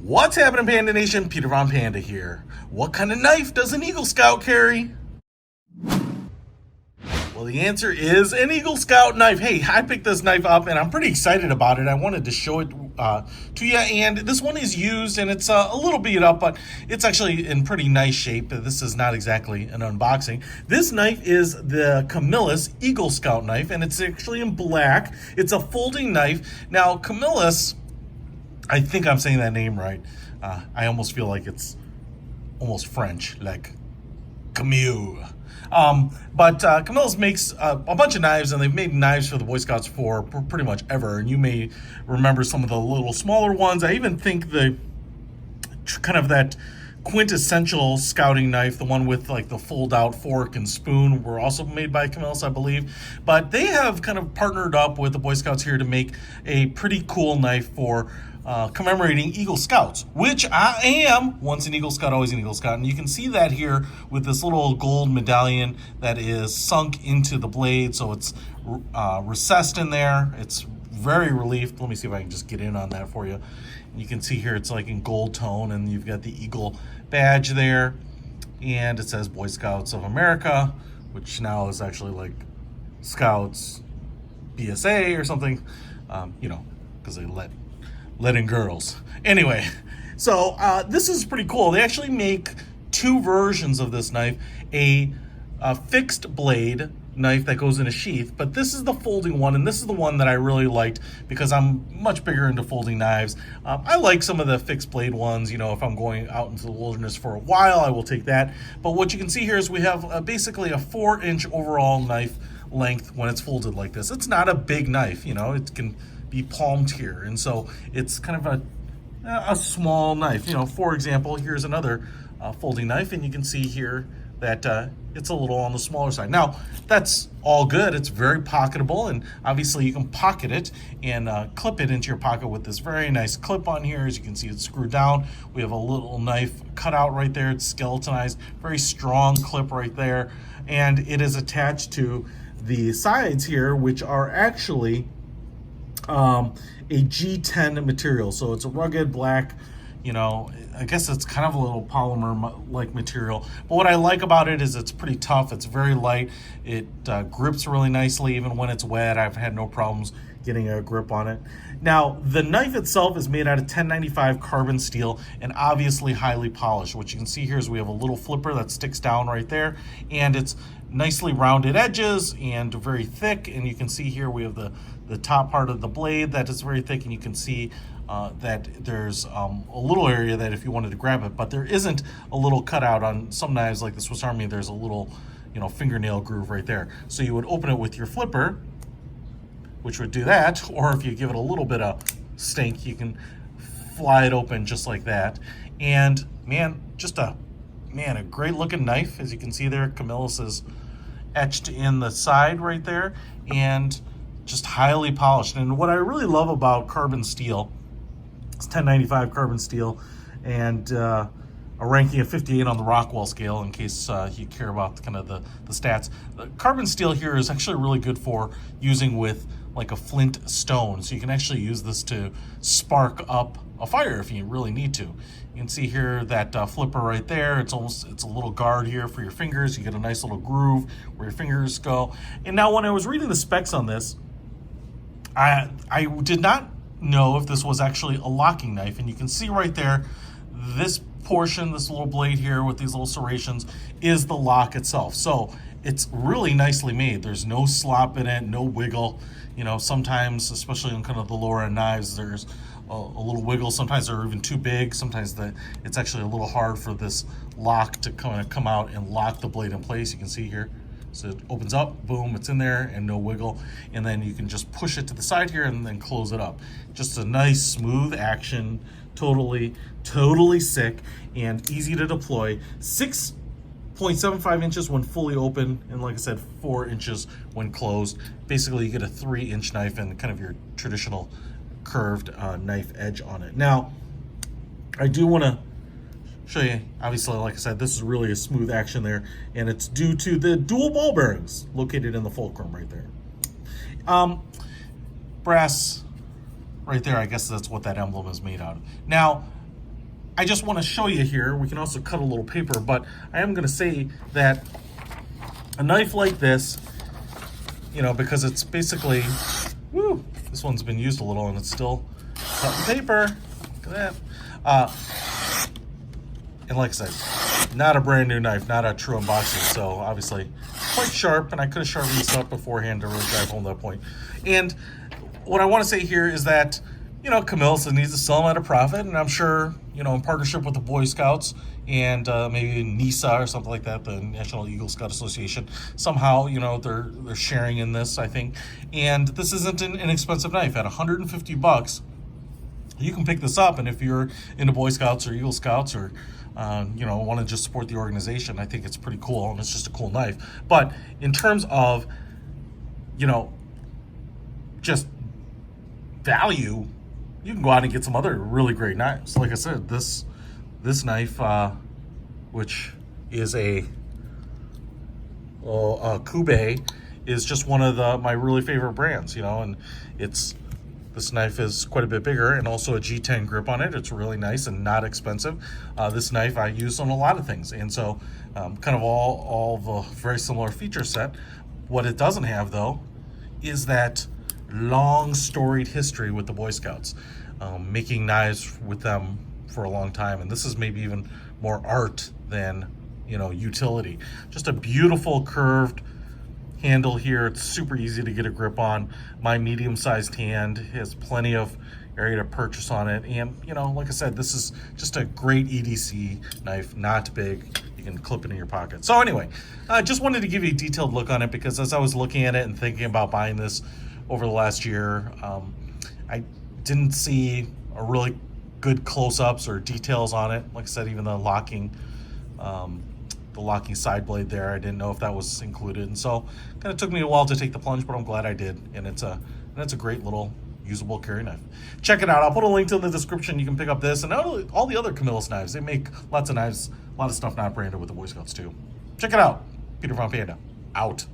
What's happening, Panda Nation? Peter Von Panda here. What kind of knife does an Eagle Scout carry? Well, the answer is an Eagle Scout knife. Hey, I picked this knife up and I'm pretty excited about it. I wanted to show it to you, and this one is used and it's a little beat up, but it's actually in pretty nice shape. This is not exactly an unboxing. This knife is the Camillus Eagle Scout knife, and it's actually in black. It's a folding knife. Now, Camillus, I think I'm saying that name right. I almost feel like it's almost French, like Camille. But Camillus makes a bunch of knives, and they've made knives for the Boy Scouts for pretty much ever. And you may remember some of the little smaller ones. I even think the kind of that quintessential scouting knife, the one with like the fold out fork and spoon, were also made by Camillus, I believe. But they have kind of partnered up with the Boy Scouts here to make a pretty cool knife for commemorating Eagle Scouts, which I am. Once an Eagle Scout, always an Eagle Scout. And you can see that here with this little gold medallion that is sunk into the blade, so it's recessed in there. It's very relieved. Let me see if I can just get in on that for you. And you can see here it's like in gold tone, and you've got the Eagle badge there, and it says Boy Scouts of America, which now is actually like Scouts BSA or something, because they let in girls. Anyway, so this is pretty cool. They actually make two versions of this knife, a fixed blade knife that goes in a sheath, but this is the folding one, and this is the one that I really liked because I'm much bigger into folding knives. I like some of the fixed blade ones. If I'm going out into the wilderness for a while, I will take that. But what you can see here is we have basically a 4-inch overall knife length when it's folded like this. It's not a big knife, it can be palmed here, and so it's kind of a small knife. For example, here's another folding knife, and you can see here that it's a little on the smaller side. Now, that's all good. It's very pocketable, and obviously you can pocket it and clip it into your pocket with this very nice clip on here. As you can see, it's screwed down. We have a little knife cut out right there. It's skeletonized, very strong clip right there, and it is attached to the sides here, which are actually a G10 material. So it's a rugged black, I guess it's kind of a little polymer-like material. But what I like about it is it's pretty tough. It's very light. It grips really nicely. Even when it's wet, I've had no problems getting a grip on it. Now, the knife itself is made out of 1095 carbon steel and obviously highly polished. What you can see here is we have a little flipper that sticks down right there, and it's nicely rounded edges and very thick. And you can see here we have the top part of the blade that is very thick, and you can see that there's a little area that if you wanted to grab it, but there isn't a little cutout on some knives like the Swiss Army. There's a little fingernail groove right there. So you would open it with your flipper, which would do that, or if you give it a little bit of stink, you can fly it open just like that. And man, a great looking knife. As you can see there, Camillus is etched in the side right there, and just highly polished. And what I really love about carbon steel, it's 1095 carbon steel, and a ranking of 58 on the Rockwell scale, in case you care about kind of the stats. The carbon steel here is actually really good for using with like a flint stone. So you can actually use this to spark up a fire if you really need to. You can see here that flipper right there. It's a little guard here for your fingers. You get a nice little groove where your fingers go. And now when I was reading the specs on this, I did not know if this was actually a locking knife. And you can see right there, this portion, this little blade here with these little serrations, is the lock itself. So it's really nicely made. There's no slop in it, no wiggle. Sometimes, especially on kind of the lower end knives, there's a little wiggle. Sometimes they're even too big. Sometimes it's actually a little hard for this lock to kind of come out and lock the blade in place. You can see here. So it opens up, boom, it's in there, and no wiggle. And then you can just push it to the side here and then close it up. Just a nice, smooth action, totally sick and easy to deploy. 6.75 inches when fully open, and like I said, 4 inches when closed. Basically, you get a 3-inch knife and kind of your traditional curved knife edge on it. Now, I do want to show you, obviously, like I said, this is really a smooth action there, and it's due to the dual ball bearings located in the fulcrum right there. Brass right there, I guess that's what that emblem is made out of. Now, I just want to show you here. We can also cut a little paper, but I am going to say that a knife like this, you know, because it's basically, woo, this one's been used a little and it's still cutting paper. Look at that. And like I said, not a brand new knife, not a true unboxing. So obviously quite sharp, and I could have sharpened this up beforehand to really drive home that point. And what I want to say here is that, you know, Camillus needs to sell them at a profit, and I'm sure, you know, in partnership with the Boy Scouts and maybe NISA or something like that, the National Eagle Scout Association, somehow, you know, they're sharing in this, I think. And this isn't an inexpensive knife. At $150, you can pick this up, and if you're into Boy Scouts or Eagle Scouts or you know, want to just support the organization, I think it's pretty cool, and it's just a cool knife. But in terms of, you know, just value, you can go out and get some other really great knives. Like I said, this knife, which is a Kube, is just one of my really favorite brands, you know, and this knife is quite a bit bigger, and also a G10 grip on it. It's really nice and not expensive. This knife I use on a lot of things, and so kind of all the very similar feature set. What it doesn't have, though, is that long storied history with the Boy Scouts, making knives with them for a long time, and this is maybe even more art than, you know, utility. Just a beautiful curved handle here. It's super easy to get a grip on. My medium-sized hand has plenty of area to purchase on it, and, you know, like I said, this is just a great EDC knife, not big. You can clip it in your pocket. So anyway, I just wanted to give you a detailed look on it, because as I was looking at it and thinking about buying this over the last year, I didn't see a really good close-ups or details on it. Like I said, even the locking side blade there, I didn't know if that was included, and so kind of took me a while to take the plunge, but I'm glad I did. And it's a great little usable carry knife. Check it out. I'll put a link to in the description. You can pick up this and all the other Camillus knives. They make lots of knives, a lot of stuff not branded with the Boy Scouts too. Check it out. Peter from Panda, out.